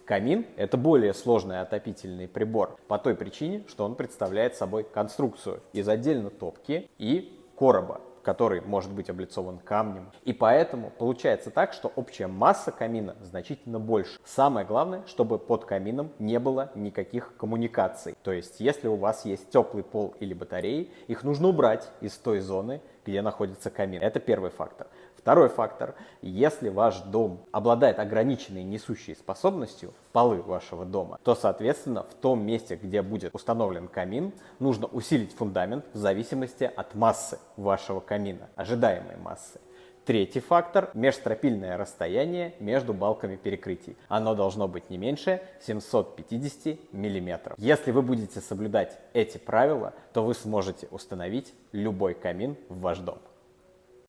Камин – это более сложный отопительный прибор по той причине, что он представляет собой конструкцию из отдельно топки и короба, который может быть облицован камнем. И поэтому получается так, что общая масса камина значительно больше. Самое главное, чтобы под камином не было никаких коммуникаций. То есть, если у вас есть теплый пол или батареи, их нужно убрать из той зоны, где находится камин. Это первый фактор. Второй фактор. Если ваш дом обладает ограниченной несущей способностью, полы вашего дома, то, соответственно, в том месте, где будет установлен камин, нужно усилить фундамент в зависимости от массы вашего камина, ожидаемой массы. Третий фактор – межстропильное расстояние между балками перекрытий. Оно должно быть не меньше 750 мм. Если вы будете соблюдать эти правила, то вы сможете установить любой камин в ваш дом.